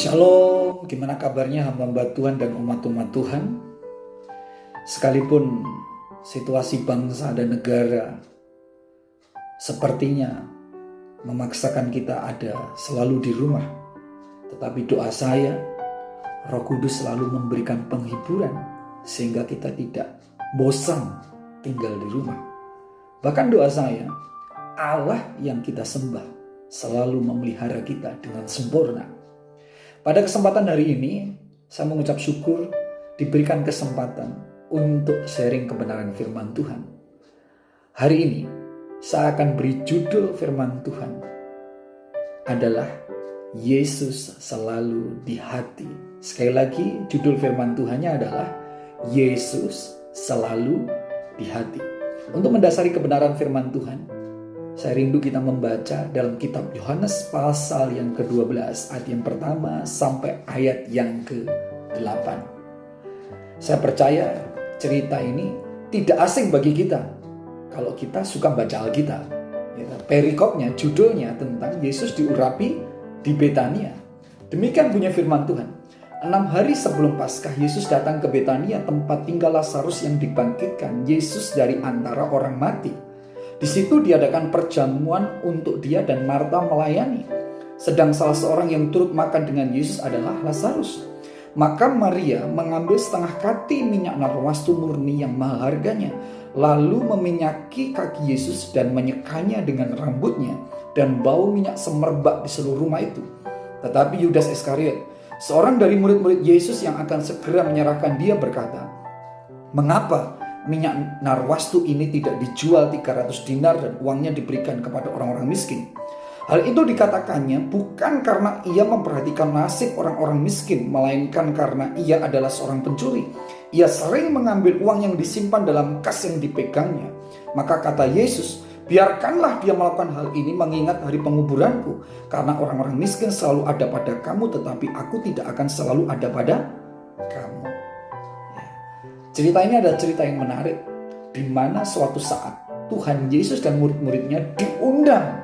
Shalom, gimana kabarnya hamba-hamba Tuhan dan umat-umat Tuhan? Sekalipun situasi bangsa dan negara sepertinya memaksakan kita ada selalu di rumah, tetapi doa saya, Roh Kudus selalu memberikan penghiburan sehingga kita tidak bosan tinggal di rumah. Bahkan doa saya, Allah yang kita sembah selalu memelihara kita dengan sempurna. Pada kesempatan hari ini, saya mengucap syukur diberikan kesempatan untuk sharing kebenaran firman Tuhan. Hari ini, saya akan beri judul firman Tuhan adalah Yesus selalu di hati. Sekali lagi, judul firman Tuhannya adalah Yesus selalu di hati. Untuk mendasari kebenaran firman Tuhan, saya rindu kita membaca dalam kitab Yohanes pasal yang ke-12 ayat yang pertama sampai ayat yang ke-8. Saya percaya cerita ini tidak asing bagi kita kalau kita suka baca Alkitab. Perikopnya, judulnya tentang Yesus diurapi di Betania. Demikian bunyi firman Tuhan. 6 hari sebelum Paskah, Yesus datang ke Betania, tempat tinggal Lazarus yang dibangkitkan Yesus dari antara orang mati. Di situ diadakan perjamuan untuk dia dan Marta melayani. Sedang salah seorang yang turut makan dengan Yesus adalah Lazarus. Maka Maria mengambil setengah kati minyak narwastu murni yang mahal harganya, lalu meminyaki kaki Yesus dan menyekanya dengan rambutnya, dan bau minyak semerbak di seluruh rumah itu. Tetapi Yudas Iskariot, seorang dari murid-murid Yesus yang akan segera menyerahkan dia, berkata, "Mengapa minyak narwastu ini tidak dijual 300 dinar dan uangnya diberikan kepada orang-orang miskin?" Hal itu dikatakannya bukan karena ia memperhatikan nasib orang-orang miskin, melainkan karena ia adalah seorang pencuri. Ia sering mengambil uang yang disimpan dalam kas yang dipegangnya. Maka kata Yesus, "Biarkanlah dia melakukan hal ini mengingat hari penguburanku, karena orang-orang miskin selalu ada pada kamu, tetapi aku tidak akan selalu ada pada kamu." Cerita ini adalah cerita yang menarik, di mana suatu saat Tuhan Yesus dan murid-muridnya diundang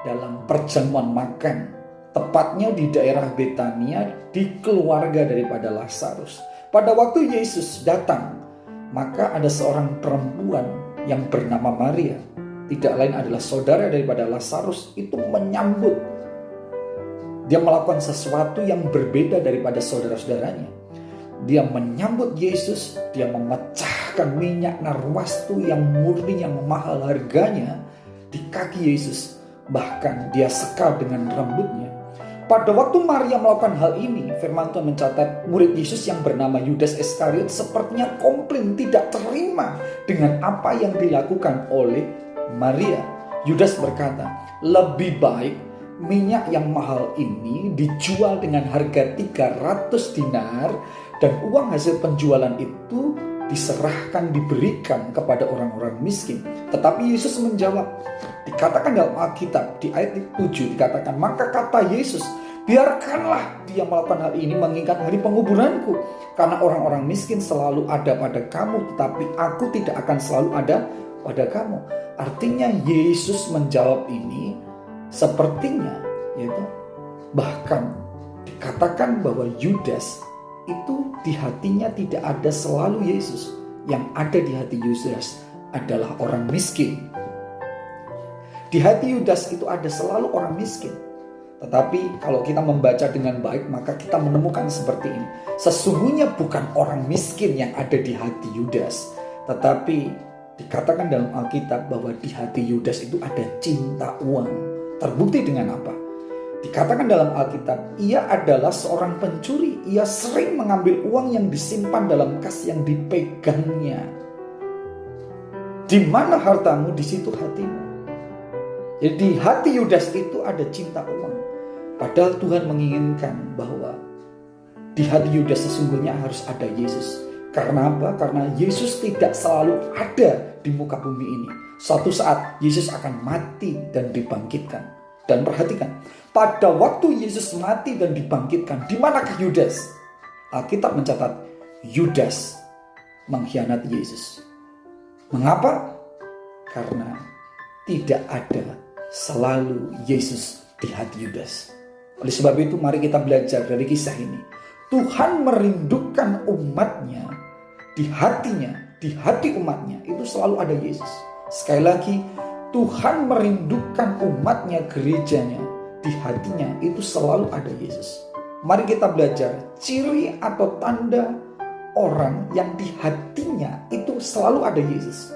dalam perjamuan makan, tepatnya di daerah Betania, di keluarga daripada Lazarus. Pada waktu Yesus datang, maka ada seorang perempuan yang bernama Maria, tidak lain adalah saudara daripada Lazarus, itu menyambut. Dia melakukan sesuatu yang berbeda daripada saudara-saudaranya. Dia menyambut Yesus, dia memecahkan minyak narwastu yang murni yang mahal harganya di kaki Yesus. Bahkan dia sekal dengan rambutnya. Pada waktu Maria melakukan hal ini, firman Tuhan mencatat murid Yesus yang bernama Yudas Iskariot sepertinya komplain, tidak terima dengan apa yang dilakukan oleh Maria. Yudas berkata, "Lebih baik minyak yang mahal ini dijual dengan harga 300 dinar dan uang hasil penjualan itu diserahkan, diberikan kepada orang-orang miskin." Tetapi Yesus menjawab, dikatakan dalam Alkitab di ayat 7 dikatakan, "Maka kata Yesus, biarkanlah dia melakukan hal ini mengingat hari penguburanku, karena orang-orang miskin selalu ada pada kamu, tetapi aku tidak akan selalu ada pada kamu." Artinya Yesus menjawab ini sepertinya, yaitu bahkan dikatakan bahwa Yudas itu di hatinya tidak ada selalu Yesus. Yang ada di hati Yudas adalah orang miskin. Di hati Yudas itu ada selalu orang miskin. Tetapi kalau kita membaca dengan baik, maka kita menemukan seperti ini. Sesungguhnya bukan orang miskin yang ada di hati Yudas, tetapi dikatakan dalam Alkitab bahwa di hati Yudas itu ada cinta uang. Terbukti dengan apa? Dikatakan dalam Alkitab, ia adalah seorang pencuri. Ia sering mengambil uang yang disimpan dalam kas yang dipegangnya. Di mana hartamu, di situ hatimu. Jadi di hati Yudas itu ada cinta uang. Padahal Tuhan menginginkan bahwa di hati Yudas sesungguhnya harus ada Yesus. Karena apa? Karena Yesus tidak selalu ada di muka bumi ini. Suatu saat Yesus akan mati dan dibangkitkan. Dan perhatikan, pada waktu Yesus mati dan dibangkitkan, di manakah Yudas? Alkitab mencatat Yudas mengkhianati Yesus. Mengapa? Karena tidak ada selalu Yesus di hati Yudas. Oleh sebab itu mari kita belajar dari kisah ini. Tuhan merindukan umatnya, di hatinya, di hati umatnya itu selalu ada Yesus. Sekali lagi, Tuhan merindukan umatnya, gerejanya, di hatinya itu selalu ada Yesus. Mari kita belajar ciri atau tanda orang yang di hatinya itu selalu ada Yesus.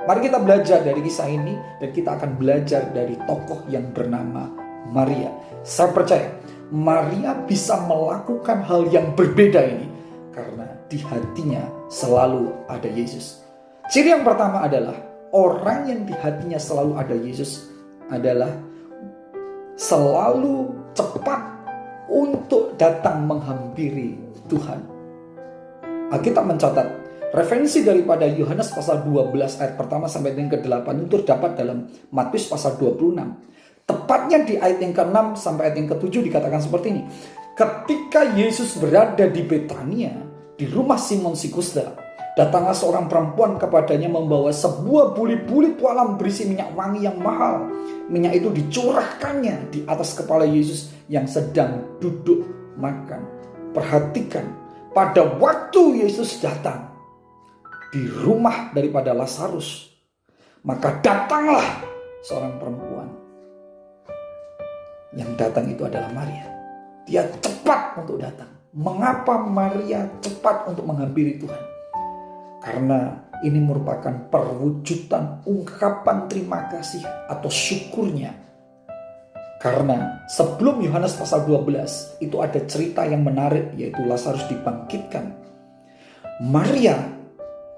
Mari kita belajar dari kisah ini dan kita akan belajar dari tokoh yang bernama Maria. Saya percaya Maria bisa melakukan hal yang berbeda ini karena di hatinya selalu ada Yesus. Ciri yang pertama adalah orang yang di hatinya selalu ada Yesus adalah selalu cepat untuk datang menghampiri Tuhan. Alkitab mencatat referensi daripada Yohanes pasal 12 ayat pertama sampai dengan ke-8 itu terdapat dalam Matius pasal 26. Tepatnya di ayat yang ke-6 sampai ayat yang ke-7 dikatakan seperti ini. Ketika Yesus berada di Betania, di rumah Simon si Kusta, datanglah seorang perempuan kepadanya membawa sebuah buli-buli tualam berisi minyak wangi yang mahal. Minyak itu dicurahkannya di atas kepala Yesus yang sedang duduk makan. Perhatikan, pada waktu Yesus datang di rumah daripada Lazarus, maka datanglah seorang perempuan. Yang datang itu adalah Maria. Dia cepat untuk datang. Mengapa Maria cepat untuk menghampiri Tuhan? Karena ini merupakan perwujudan ungkapan terima kasih atau syukurnya. Karena sebelum Yohanes pasal 12 itu ada cerita yang menarik, yaitu Lazarus dibangkitkan. Maria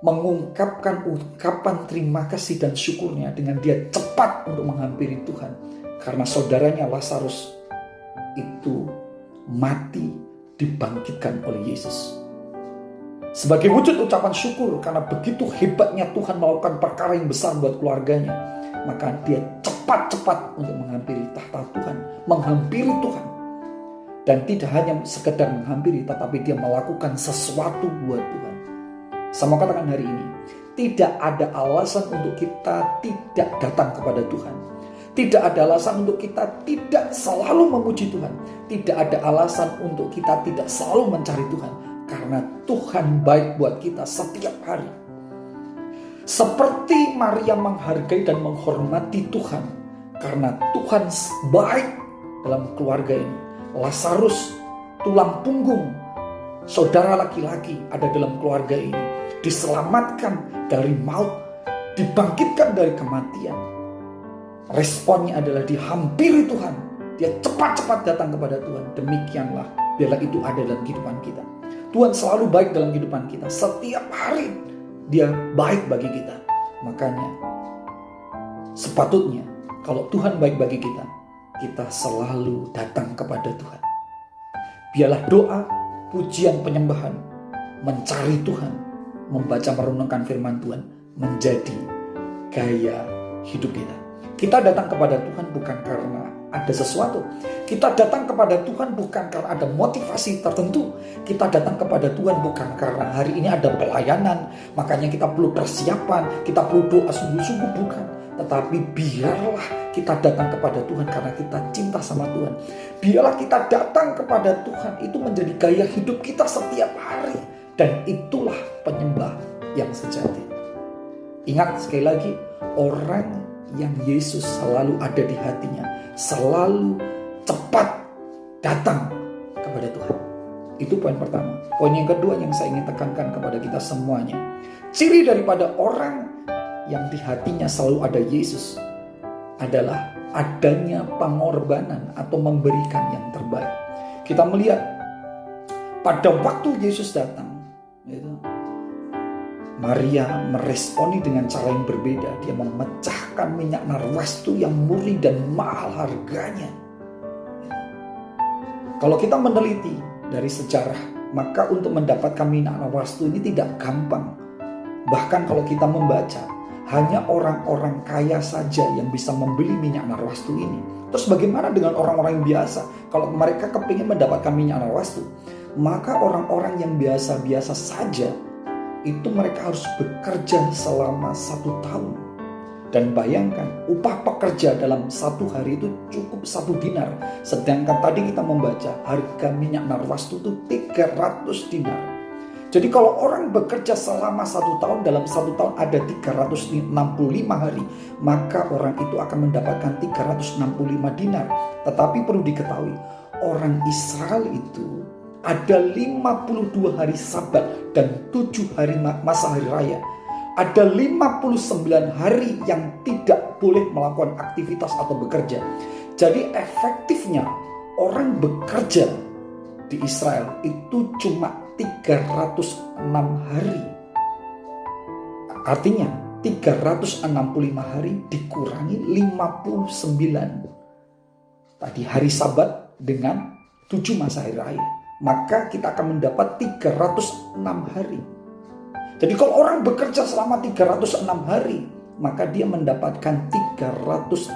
mengungkapkan ungkapan terima kasih dan syukurnya dengan dia cepat untuk menghampiri Tuhan. Karena saudaranya Lazarus itu mati dibangkitkan oleh Yesus. Sebagai wujud ucapan syukur karena begitu hebatnya Tuhan melakukan perkara yang besar buat keluarganya, maka dia cepat-cepat untuk menghampiri tahta Tuhan, menghampiri Tuhan. Dan tidak hanya sekedar menghampiri, tetapi dia melakukan sesuatu buat Tuhan. Saya mau katakan hari ini, tidak ada alasan untuk kita tidak datang kepada Tuhan. Tidak ada alasan untuk kita tidak selalu memuji Tuhan. Tidak ada alasan untuk kita tidak selalu mencari Tuhan. Karena Tuhan baik buat kita setiap hari. Seperti Maria menghargai dan menghormati Tuhan. Karena Tuhan baik dalam keluarga ini. Lazarus, tulang punggung saudara laki-laki ada dalam keluarga ini. Diselamatkan dari maut. Dibangkitkan dari kematian. Responnya adalah dihampiri Tuhan. Dia cepat-cepat datang kepada Tuhan. Demikianlah biarlah itu ada dalam kehidupan kita. Tuhan selalu baik dalam kehidupan kita. Setiap hari dia baik bagi kita. Makanya sepatutnya kalau Tuhan baik bagi kita, kita selalu datang kepada Tuhan. Biarlah doa, pujian, penyembahan, mencari Tuhan, membaca merenungkan firman Tuhan menjadi gaya hidup kita. Kita datang kepada Tuhan bukan karena ada sesuatu. Kita datang kepada Tuhan bukan karena ada motivasi tertentu. Kita datang kepada Tuhan bukan karena hari ini ada pelayanan, makanya kita perlu persiapan, kita perlu doa sungguh-sungguh, bukan. Tetapi biarlah kita datang kepada Tuhan karena kita cinta sama Tuhan. Biarlah kita datang kepada Tuhan itu menjadi gaya hidup kita setiap hari. Dan itulah penyembah yang sejati. Ingat sekali lagi, orang yang Yesus selalu ada di hatinya, selalu cepat datang kepada Tuhan. Itu poin pertama. Poin yang kedua yang saya ingin tekankan kepada kita semuanya, ciri daripada orang yang di hatinya selalu ada Yesus adalah adanya pengorbanan atau memberikan yang terbaik. Kita melihat pada waktu Yesus datang, Maria meresponi dengan cara yang berbeda. Dia memecahkan minyak narwastu yang murni dan mahal harganya. Kalau kita meneliti dari sejarah, maka untuk mendapatkan minyak narwastu ini tidak gampang. Bahkan kalau kita membaca, hanya orang-orang kaya saja yang bisa membeli minyak narwastu ini. Terus bagaimana dengan orang-orang yang biasa? Kalau mereka kepingin mendapatkan minyak narwastu, maka orang-orang yang biasa-biasa saja itu mereka harus bekerja selama 1 tahun. Dan bayangkan, upah pekerja dalam satu hari itu cukup 1 dinar. Sedangkan tadi kita membaca harga minyak narwastu itu 300 dinar. Jadi kalau orang bekerja selama 1 tahun, dalam 1 tahun ada 365 hari, maka orang itu akan mendapatkan 365 dinar. Tetapi perlu diketahui, orang Israel itu ada 52 hari sabat dan 7 hari masa hari raya. Ada 59 hari yang tidak boleh melakukan aktivitas atau bekerja. Jadi efektifnya orang bekerja di Israel itu cuma 306 hari. Artinya 365 hari dikurangi 59. Tadi hari sabat dengan 7 masa hari raya. Maka kita akan mendapat 306 hari. Jadi kalau orang bekerja selama 306 hari, maka dia mendapatkan 306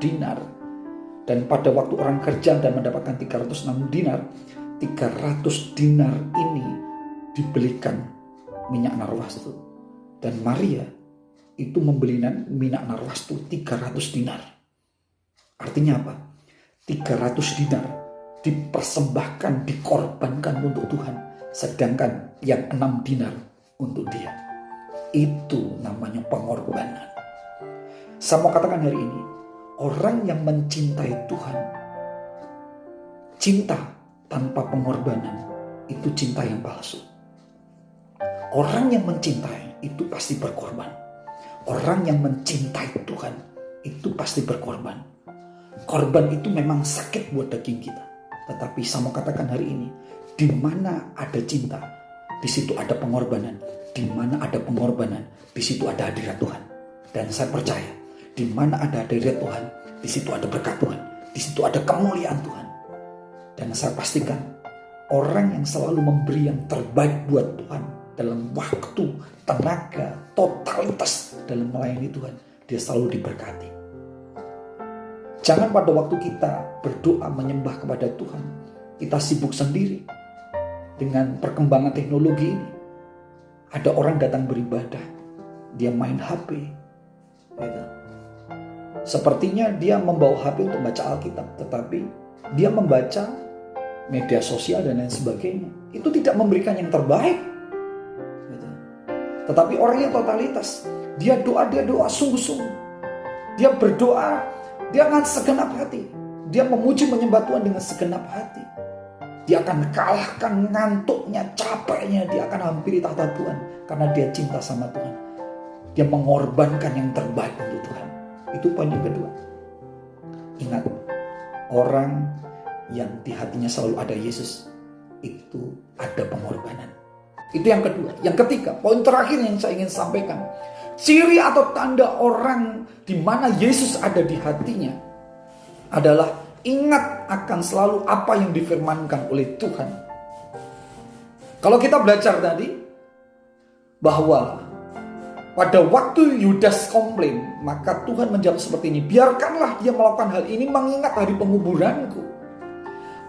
dinar. Dan pada waktu orang kerja dan mendapatkan 306 dinar, 300 dinar ini dibelikan minyak narwastu. Dan Maria itu membeli minyak narwastu 300 dinar. Artinya apa? 300 dinar dipersembahkan, dikorbankan untuk Tuhan. Sedangkan yang 6 dinar untuk dia. Itu namanya pengorbanan. Saya mau katakan hari ini, orang yang mencintai Tuhan, cinta tanpa pengorbanan itu cinta yang palsu. Orang yang mencintai itu pasti berkorban. Orang yang mencintai Tuhan itu pasti berkorban. Korban itu memang sakit buat daging kita. Tetapi saya mau katakan hari ini, di mana ada cinta, di situ ada pengorbanan. Di mana ada pengorbanan, di situ ada hadirat Tuhan. Dan saya percaya, di mana ada hadirat Tuhan, di situ ada berkat Tuhan. Di situ ada kemuliaan Tuhan. Dan saya pastikan, orang yang selalu memberi yang terbaik buat Tuhan dalam waktu, tenaga, totalitas dalam melayani Tuhan, dia selalu diberkati. Jangan pada waktu kita berdoa menyembah kepada Tuhan, kita sibuk sendiri dengan perkembangan teknologi ini. Ada orang datang beribadah, dia main HP, gitu. Sepertinya dia membawa HP untuk baca Alkitab, tetapi dia membaca media sosial dan lain sebagainya. Itu tidak memberikan yang terbaik, gitu. Tetapi orang yang totalitas, dia doa sungguh-sungguh. Dia berdoa, dia akan segenap hati. Dia memuji menyembah Tuhan dengan segenap hati. Dia akan kalahkan ngantuknya, capeknya. Dia akan hampiri tahta Tuhan. Karena dia cinta sama Tuhan. Dia mengorbankan yang terbaik untuk Tuhan. Itu poin yang kedua. Ingat, orang yang di hatinya selalu ada Yesus, itu ada pengorbanan. Itu yang kedua. Yang ketiga, poin terakhir yang saya ingin sampaikan. Ciri atau tanda orang di mana Yesus ada di hatinya adalah ingat akan selalu apa yang difirmankan oleh Tuhan. Kalau kita belajar tadi bahwa pada waktu Yudas komplain, maka Tuhan menjawab seperti ini, biarkanlah dia melakukan hal ini mengingat hari penguburanku.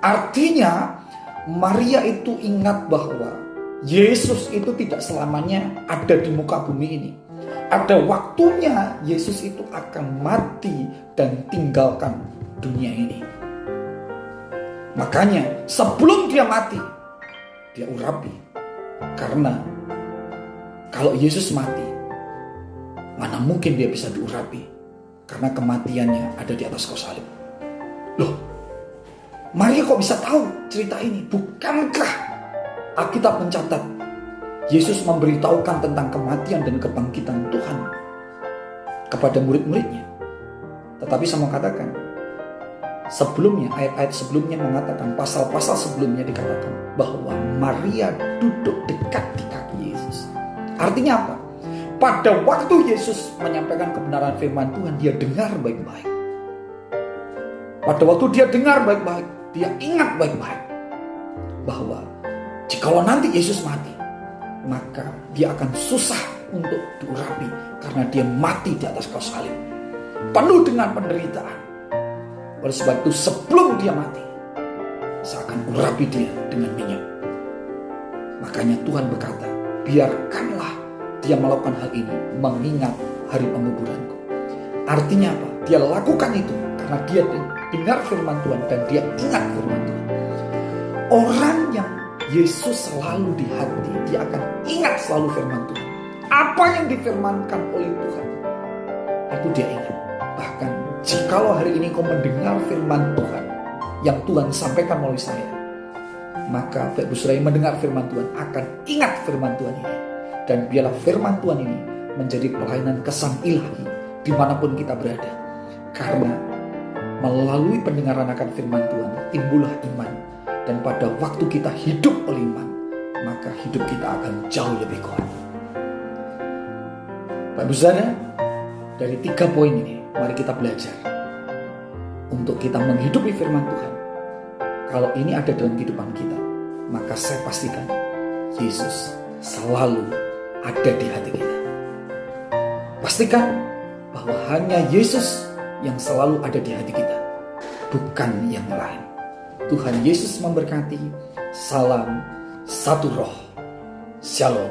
Artinya Maria itu ingat bahwa Yesus itu tidak selamanya ada di muka bumi ini. Ada waktunya Yesus itu akan mati dan tinggalkan dunia ini. Makanya sebelum dia mati, dia urapi. Karena kalau Yesus mati, mana mungkin dia bisa diurapi? Karena kematiannya ada di atas kayu salib. Loh, Maria kok bisa tahu cerita ini? Bukankah Alkitab mencatat Yesus memberitahukan tentang kematian dan kebangkitan Tuhan kepada murid-muridnya? Tetapi saya mau katakan, sebelumnya, ayat-ayat sebelumnya mengatakan, pasal-pasal sebelumnya dikatakan bahwa Maria duduk dekat di kaki Yesus. Artinya apa? Pada waktu Yesus menyampaikan kebenaran firman Tuhan, dia dengar baik-baik. Pada waktu dia dengar baik-baik, dia ingat baik-baik bahwa jikalau nanti Yesus mati, maka dia akan susah untuk diurapi karena dia mati di atas kayu salib, penuh dengan penderitaan. Oleh sebab itu sebelum dia mati, saya akan urapi dia dengan minyak. Makanya Tuhan berkata, biarkanlah dia melakukan hal ini mengingat hari penguburanku. Artinya apa? Dia lakukan itu karena dia dengar firman Tuhan dan dia ingat firman Tuhan. Orang yang Yesus selalu di hati, dia akan ingat selalu firman Tuhan. Apa yang difirmankan oleh Tuhan, itu dia ingat. Bahkan jikalau hari ini kau mendengar firman Tuhan yang Tuhan sampaikan melalui saya, maka Bapak Ibu Saudara yang mendengar firman Tuhan akan ingat firman Tuhan ini. Dan biarlah firman Tuhan ini menjadi pelayanan kesan ilahi dimanapun kita berada. Karena melalui pendengaran akan firman Tuhan timbullah iman. Dan pada waktu kita hidup oleh iman, maka hidup kita akan jauh lebih kuat. Bapak Ibu Saudara, dari 3 poin ini mari kita belajar untuk kita menghidupi firman Tuhan. Kalau ini ada dalam kehidupan kita, maka saya pastikan Yesus selalu ada di hati kita. Pastikan bahwa hanya Yesus yang selalu ada di hati kita, bukan yang lain. Tuhan Yesus memberkati. Salam satu roh. Shalom.